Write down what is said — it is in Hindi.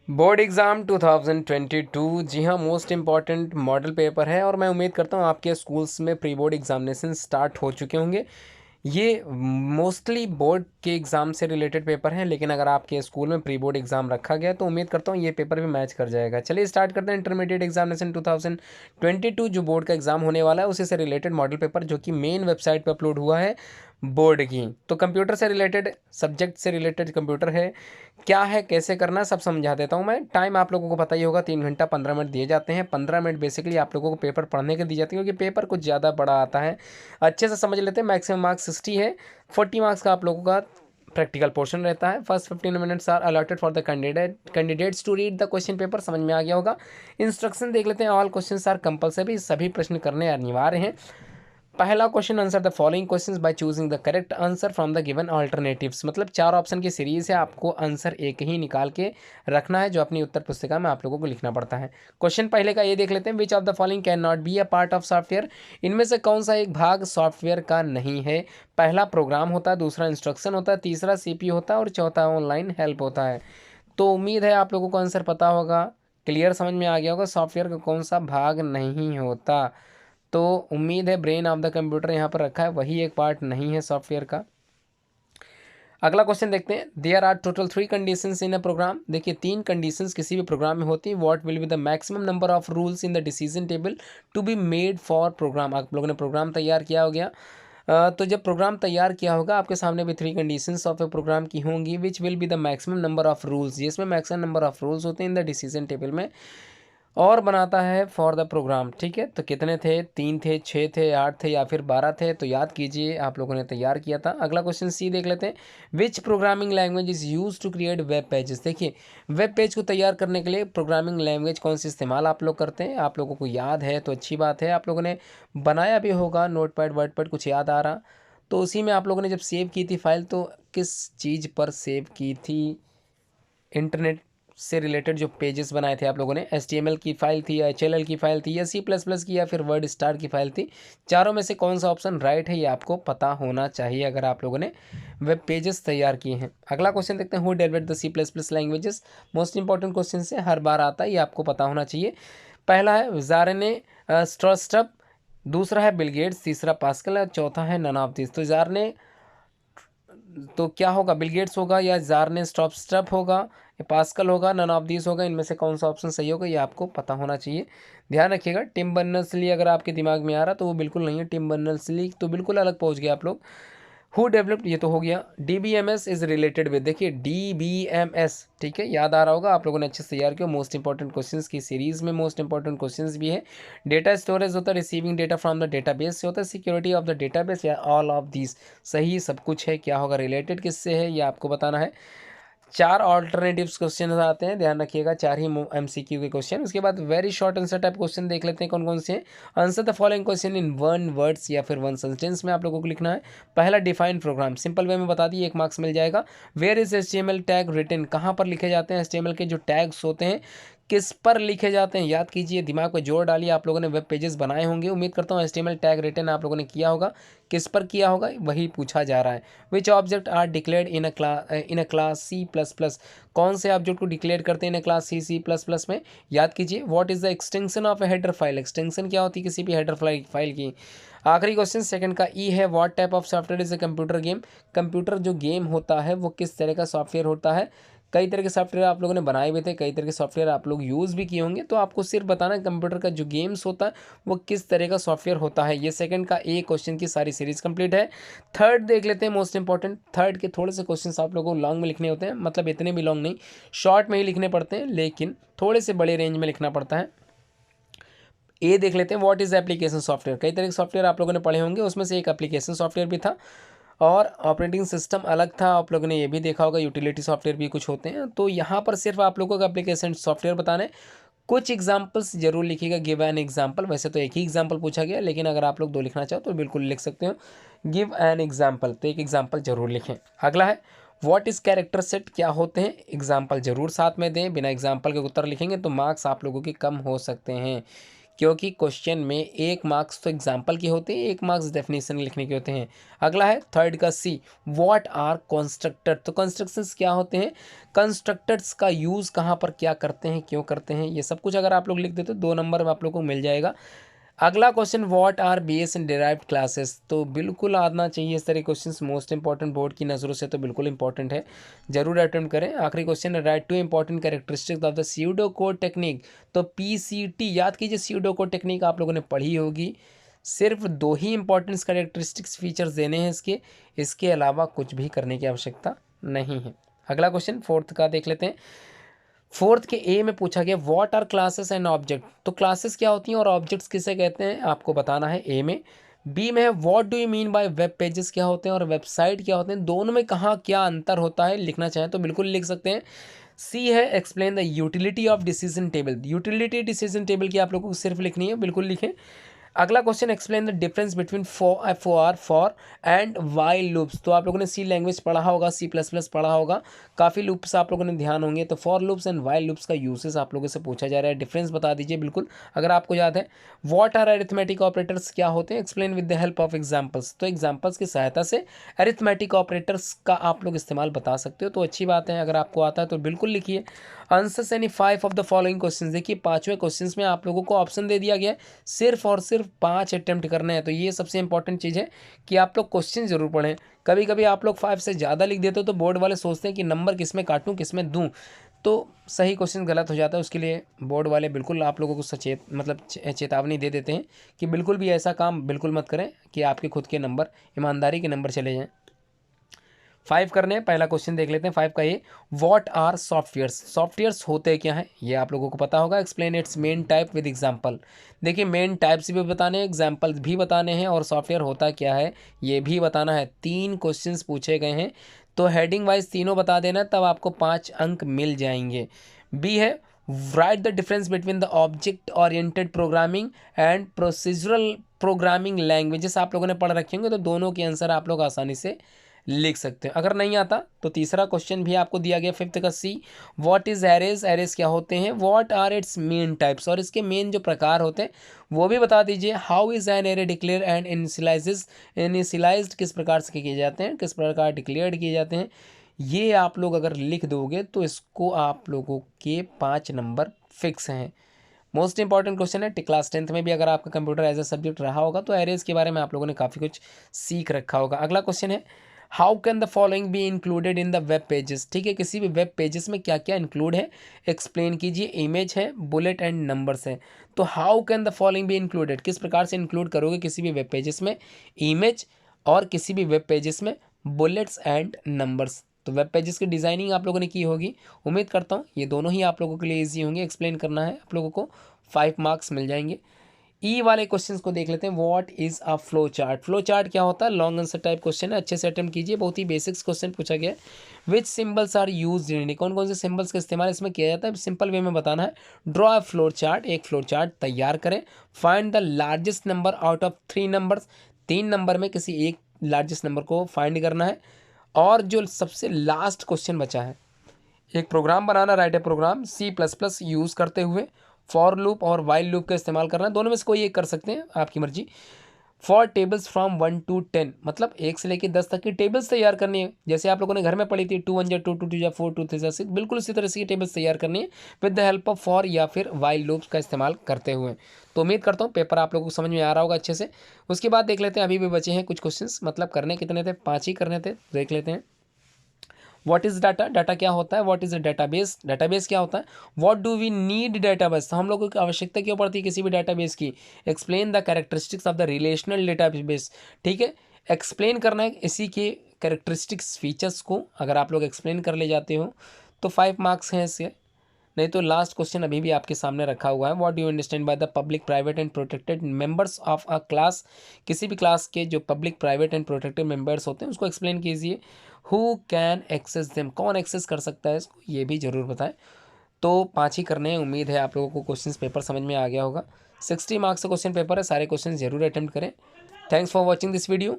बोर्ड एग्ज़ाम 2022 जी हाँ, मोस्ट इम्पॉर्टेंट मॉडल पेपर है और मैं उम्मीद करता हूँ आपके स्कूल्स में प्री बोर्ड एग्ज़ामिनेशन स्टार्ट हो चुके होंगे। ये मोस्टली बोर्ड के एग्ज़ाम से रिलेटेड पेपर हैं, लेकिन अगर आपके स्कूल में प्री बोर्ड एग्ज़ाम रखा गया तो उम्मीद करता हूँ ये पेपर भी मैच कर जाएगा। चलिए स्टार्ट करते हैं इंटरमीडिएट एग्जामिनेशन 2022 जो बोर्ड का एग्ज़ाम होने वाला है उसी से रिलेटेड मॉडल पेपर जो कि मेन वेबसाइट पर अपलोड हुआ है बोर्ड की। तो कंप्यूटर से रिलेटेड, सब्जेक्ट से रिलेटेड कंप्यूटर है, क्या है, कैसे करना है, सब समझा देता हूँ मैं। टाइम आप लोगों को पता ही होगा, 3 घंटा 15 मिनट दिए जाते हैं। 15 मिनट बेसिकली आप लोगों को पेपर पढ़ने के दी जाती है, क्योंकि पेपर कुछ ज़्यादा बड़ा आता है। अच्छे से समझ लेते हैं। मैक्सिमम मार्क्स 60 है। 40 मार्क्स का आप लोगों का प्रैक्टिकल पोर्शन रहता है। First 15 minutes are allotted for the candidates to read the question paper. समझ में आ गया होगा। इंस्ट्रक्शन देख लेते हैं। ऑल क्वेश्चंस आर कंपलसरी, सभी प्रश्न करने अनिवार्य हैं। पहला question, answer the following questions by choosing the correct answer from the given alternatives. मतलब 4 ऑप्शन की सीरीज है, आपको आंसर एक ही निकाल के रखना है जो अपनी उत्तर पुस्तिका में आप लोगों को लिखना पड़ता है। क्वेश्चन पहले का ये देख लेते हैं। Which of the following can not be a part of software. इनमें से कौन सा एक भाग सॉफ्टवेयर का नहीं है। पहला प्रोग्राम होता है, दूसरा इंस्ट्रक्शन होता है, तीसरा सीपीयू होता है और चौथा ऑनलाइन हेल्प होता है। तो उम्मीद है आप लोगों को आंसर पता होगा, क्लियर समझ में आ गया होगा सॉफ्टवेयर का कौन सा भाग नहीं होता। तो उम्मीद है ब्रेन ऑफ द कंप्यूटर यहाँ पर रखा है, वही एक पार्ट नहीं है सॉफ्टवेयर का। अगला क्वेश्चन देखते हैं। There are total 3 conditions in a program. देखिए 3 कंडीशंस किसी भी प्रोग्राम में होती हैं। What will be the maximum number of rules in the decision table to be made for program. आप लोगों ने प्रोग्राम तैयार किया हो गया। तो जब प्रोग्राम तैयार किया होगा आपके सामने भी 3 कंडीशंस ऑफ ए प्रोग्राम की होंगी। Which will be the maximum number of rules, जिसमें मैक्सिमम नंबर ऑफ रूल्स होते हैं इन द डिसीजन टेबल में, और बनाता है फॉर द प्रोग्राम। ठीक है, तो कितने थे, 3 थे, 6 थे, 8 थे या फिर 12 थे, तो याद कीजिए आप लोगों ने तैयार किया था। अगला क्वेश्चन सी देख लेते हैं। Which programming language is use to create web pages. देखिए वेब पेज को तैयार करने के लिए प्रोग्रामिंग लैंग्वेज कौन सी इस्तेमाल आप लोग करते हैं, आप लोगों को याद है तो अच्छी बात है। आप लोगों ने बनाया भी होगा नोट पैड वर्ड पैड, कुछ याद आ रहा तो उसी में आप लोगों ने जब सेव की थी फाइल तो किस चीज़ पर सेव की थी। इंटरनेट से रिलेटेड जो पेजेस बनाए थे आप लोगों ने, HTML की फाइल थी या HLL की फाइल थी या C++ की या फिर वर्ड स्टार की फाइल थी। चारों में से कौन सा ऑप्शन राइट है ये आपको पता होना चाहिए अगर आप लोगों ने वेब पेजेस तैयार किए हैं। अगला क्वेश्चन देखते हैं। Who developed the C++ languages. Most important question से हर बार आता है, ये आपको पता होना चाहिए। पहला है ज़ारने स्ट्रस्टप, दूसरा है बिल गेट्स, तीसरा पास्कल है, चौथा है नन ऑफ दिस। तो ज़ारने तो क्या होगा, बिल गेट्स होगा या ज़ारने स्टॉप होगा या पास्कल होगा, नन ऑफ दिस होगा। इनमें से कौन सा ऑप्शन सही होगा ये आपको पता होना चाहिए। ध्यान रखिएगा, टिम बर्नर्स ली अगर आपके दिमाग में आ रहा तो वो बिल्कुल नहीं है। टिम बर्नर्स ली तो बिल्कुल अलग पहुंच गए आप लोग। हु डेवलप्ड, ये तो हो गया। DBMS इज रिलेटेड विद, देखिए DBMS, ठीक है, याद आ रहा होगा आप लोगों ने अच्छे से तैयार किया। मोस्ट इंपॉर्टेंट क्वेश्चंस की सीरीज में मोस्ट इंपॉर्टेंट क्वेश्चंस भी है। डेटा स्टोरेज होता है, receiving data from the database से होता है, सिक्योरिटी ऑफ द डेटाबेस, या ऑल ऑफ दीज। सही सब कुछ है, क्या होगा, रिलेटेड किससे है ये आपको बताना है। 4 ऑल्टरनेटिव्स क्वेश्चन आते हैं, ध्यान रखिएगा, 4 ही MCQ के क्वेश्चन। उसके बाद very short answer type question देख लेते हैं कौन कौन से हैं। Answer the following question in 1 words या फिर 1 सेंटेंस में आप लोगों को लिखना है। पहला डिफाइन प्रोग्राम, सिंपल वे में बता दिए, 1 मार्क्स मिल जाएगा। Where is HTML tag written, कहाँ पर लिखे जाते हैं HTML के जो टैग्स होते हैं किस पर लिखे जाते हैं, याद कीजिए, दिमाग पे जोर डालिए। आप लोगों ने वेब पेजेस बनाए होंगे, उम्मीद करता हूँ HTML टैग रिटन आप लोगों ने किया होगा, किस पर किया होगा वही पूछा जा रहा है। Which object are declared in a class C++, कौन से ऑब्जेक्ट को डिक्लेयर करते हैं इन क्लास C++ में, याद कीजिए। What is the extension of A header file, extension क्या होती है किसी भी हेडर फाइल की। आखिरी क्वेश्चन सेकंड का ई है। What type of software is a computer game, computer जो गेम होता है वो किस तरह का सॉफ्टवेयर होता है। कई तरह के सॉफ्टवेयर आप लोगों ने बनाए हुए थे, कई तरह के सॉफ्टवेयर आप लोग यूज़ भी किए होंगे, तो आपको सिर्फ बताना कंप्यूटर का जो गेम्स होता है वो किस तरह का सॉफ्टवेयर होता है। ये सेकंड का ए क्वेश्चन की सारी सीरीज कंप्लीट है। थर्ड देख लेते हैं, मोस्ट इंपॉर्टेंट। थर्ड के थोड़े से क्वेश्चंस आप लोगों को लॉन्ग में लिखने होते हैं, मतलब इतने भी लॉन्ग नहीं, शॉर्ट में ही लिखने पड़ते हैं, लेकिन थोड़े से बड़े रेंज में लिखना पड़ता है। ए देख लेते हैं। व्हाट इज एप्लीकेशन सॉफ्टवेयर, कई तरह के सॉफ्टवेयर आप लोगों ने पढ़े होंगे, उसमें से एक एप्लीकेशन सॉफ्टवेयर भी था और ऑपरेटिंग सिस्टम अलग था। आप लोगों ने ये भी देखा होगा, यूटिलिटी सॉफ्टवेयर भी कुछ होते हैं। तो यहाँ पर सिर्फ आप लोगों को एप्लीकेशन सॉफ्टवेयर बताने, कुछ एग्जांपल्स जरूर लिखिएगा, गिव एन एग्जांपल। वैसे तो एक ही एग्जांपल पूछा गया, लेकिन अगर आप लोग 2 लिखना चाहो तो बिल्कुल लिख सकते हो, गिव एन एग्जांपल, तो एक एग्जांपल जरूर लिखें। अगला है व्हाट इज कैरेक्टर सेट, क्या होते हैं, एग्जांपल जरूर साथ में दें। बिना एग्जांपल के उत्तर लिखेंगे तो मार्क्स आप लोगों के कम हो सकते हैं। क्योंकि क्वेश्चन में 1 मार्क्स तो एग्जाम्पल के होते हैं, 1 मार्क्स डेफिनेशन लिखने के होते हैं। अगला है थर्ड का सी, व्हाट आर कंस्ट्रक्टर। तो कंस्ट्रक्शंस क्या होते हैं, कंस्ट्रक्टर्स का यूज़ कहाँ पर क्या करते हैं, क्यों करते हैं, ये सब कुछ अगर आप लोग लिख देते तो 2 नंबर में आप लोग को मिल जाएगा। अगला question, what are base and derived classes. तो बिल्कुल आना चाहिए इस तरह क्वेश्चंस, मोस्ट इंपॉर्टेंट बोर्ड की नज़रों से तो बिल्कुल इंपॉर्टेंट है, जरूर अटेम्प्ट करें। आखिरी question, right two important characteristics of the pseudo code technique. तो पीसीटी याद कीजिए, स्यूडो कोड टेक्निक आप लोगों ने पढ़ी होगी, सिर्फ 2 ही इंपॉर्टेंट कैरेक्टरिस्टिक्स फीचर्स देने हैं इसके अलावा कुछ भी करने की आवश्यकता नहीं है। अगला क्वेश्चन फोर्थ का देख लेते हैं। फोर्थ के ए में पूछा गया, what are classes and object. तो क्लासेस क्या होती हैं और ऑब्जेक्ट्स किसे कहते हैं आपको बताना है ए में। बी में है, what do you mean by web pages क्या होते हैं और वेबसाइट क्या होते हैं, दोनों में कहाँ क्या अंतर होता है, लिखना चाहें तो बिल्कुल लिख सकते हैं। सी है, explain the utility of decision table. Utility decision table की आप लोगों को सिर्फ लिखनी है, बिल्कुल लिखें। अगला question, explain the difference between for and while loops. तो आप लोगों ने सी लैंग्वेज पढ़ा होगा, सी प्लस प्लस पढ़ा होगा, काफ़ी लूप्स आप लोगों ने ध्यान होंगे। तो for loops and while loops का यूसेस आप लोगों से पूछा जा रहा है, डिफरेंस बता दीजिए बिल्कुल अगर आपको याद है। व्हाट आर अरिथमेटिक ऑपरेटर्स क्या होते हैं, explain with the help of examples. तो एग्जाम्पल्स की सहायता से अरिथमेटिक ऑपरेटर्स का आप लोग इस्तेमाल बता सकते हो, तो अच्छी बात है, अगर आपको आता है तो बिल्कुल लिखिए। Answers any 5 of the following question. देखिए 5वें क्वेश्चन में आप लोगों को ऑप्शन दे दिया गया है, सिर्फ और सिर्फ 5 अटेम्प्ट करने हैं। तो ये सबसे इंपॉर्टेंट चीज़ है कि आप लोग क्वेश्चन जरूर पढ़ें। कभी कभी आप लोग 5 से ज़्यादा लिख देते हो तो बोर्ड वाले सोचते हैं कि नंबर किस में काटूँ किस में दूँ, तो सही क्वेश्चन गलत हो जाता है। उसके लिए बोर्ड वाले बिल्कुल आप लोगों को सचेत चेतावनी दे देते हैं कि बिल्कुल भी ऐसा काम बिल्कुल मत करें कि आपके खुद के नंबर, ईमानदारी के नंबर चले जाएँ। 5 करने हैं, पहला क्वेश्चन देख लेते हैं 5 का ये, व्हाट आर सॉफ्टवेयर्स। सॉफ्टवेयर्स होते क्या हैं ये आप लोगों को पता होगा, explain it's main type with example. देखिए मेन टाइप्स भी बताने हैं, एग्जांपल्स भी बताने हैं, और सॉफ्टवेयर होता क्या है ये भी बताना है। 3 क्वेश्चंस पूछे गए हैं, तो हेडिंग वाइज तीनों बता देना, तब आपको 5 अंक मिल जाएंगे। बी है, right the difference between the object oriented programming and procedural programming languages आप लोगों ने पढ़ रखे होंगे, तो दोनों के आंसर आप लोग आसानी से लिख सकते हैं। अगर नहीं आता तो तीसरा क्वेश्चन भी आपको दिया गया 5th का C, what is arrays. Arrays क्या होते हैं, what are its main types, और इसके मेन जो प्रकार होते हैं वो भी बता दीजिए। How is an array declare and initialised किस प्रकार से किए जाते हैं, किस प्रकार डिक्लेयर्ड किए जाते हैं, ये आप लोग अगर लिख दोगे तो इसको आप लोगों के 5 नंबर फिक्स हैं। मोस्ट इंपॉर्टेंट क्वेश्चन है, क्लास 10th में भी अगर आपका कंप्यूटर एज ए सब्जेक्ट रहा होगा तो एरेज के बारे में आप लोगों ने काफ़ी कुछ सीख रखा होगा। अगला क्वेश्चन है, how can the following be included in the web pages. ठीक है, किसी भी वेब पेजेस में क्या क्या इंक्लूड है एक्सप्लेन कीजिए। इमेज है, बुलेट एंड नंबर्स है। तो how can the following be included, किस प्रकार से इंक्लूड करोगे किसी भी वेब पेजेस में इमेज, और किसी भी वेब पेजेस में बुलेट्स एंड नंबर्स। तो वेब पेजेस की डिज़ाइनिंग आप लोगों ने की होगी, उम्मीद करता हूँ ये दोनों ही आप लोगों के लिए ईजी होंगे। एक्सप्लेन करना है आप लोगों को, 5 मार्क्स मिल जाएंगे। ई वाले क्वेश्चंस को देख लेते हैं, what is a flow chart. Flow chart क्या होता है, लॉन्ग आंसर टाइप क्वेश्चन है, अच्छे से अटेम्प्ट कीजिए, बहुत ही बेसिक्स क्वेश्चन पूछा गया है। विच सिंबल्स आर यूज इन, कौन कौन से सिंबल्स का इस्तेमाल इसमें किया जाता है, सिंपल वे में बताना है। ड्रॉ अ फ्लो चार्ट, एक फ्लो चार्ट तैयार करें। Find the largest number out of 3 numbers, 3 number में किसी एक लार्जेस्ट नंबर को फाइंड करना है। और जो सबसे लास्ट क्वेश्चन बचा है, एक प्रोग्राम बनाना, राइट ए प्रोग्राम C++ यूज़ करते हुए फॉर लूप और वाइल लूप का इस्तेमाल करना है, दोनों में से कोई एक कर सकते हैं, आपकी मर्जी। फॉर टेबल्स फ्रॉम 1 to 10, मतलब 1 से लेकर 10 तक की टेबल्स तैयार करनी है, जैसे आप लोगों ने घर में पढ़ी थी 2 1 जा 2 2 2 जा 4 2 3 जा 6, बिल्कुल उसी तरह से ये टेबल्स तैयार करनी है with the help of for या फिर वाइल लूप्स का इस्तेमाल करते हुए। तो उम्मीद करता हूँ पेपर आप लोगों को समझ में आ रहा होगा अच्छे से। उसके बाद देख लेते हैं, अभी भी बचे हैं कुछ क्वेश्चंस, मतलब करने कितने थे, 5 ही करने थे, देख लेते हैं। व्हाट इज डाटा, डाटा क्या होता है, what is a database, database क्या होता है, what do we need database, तो हम लोगों की आवश्यकता क्यों पड़ती है किसी भी डेटाबेस की। Explain the characteristics of the relational database, ठीक है, एक्सप्लेन करना है इसी के कैरेक्टरिस्टिक्स फीचर्स को, अगर आप लोग एक्सप्लेन कर ले जाते हो तो 5 मार्क्स हैं इससे। नहीं तो लास्ट क्वेश्चन अभी भी आपके सामने रखा हुआ है, what do you understand by the public private and protected members of a class, किसी भी क्लास के जो public private and protected members होते हैं उसको एक्सप्लेन कीजिए। हु कैन एक्सेस देम, कौन एक्सेस कर सकता है इसको, ये भी जरूर बताएं। तो 5 ही करने हैं, उम्मीद है आप लोगों को क्वेश्चन पेपर समझ में आ गया होगा। 60 मार्क्स का क्वेश्चन पेपर है, सारे क्वेश्चन जरूर अटेम्प्ट करें। Thanks for watching this video.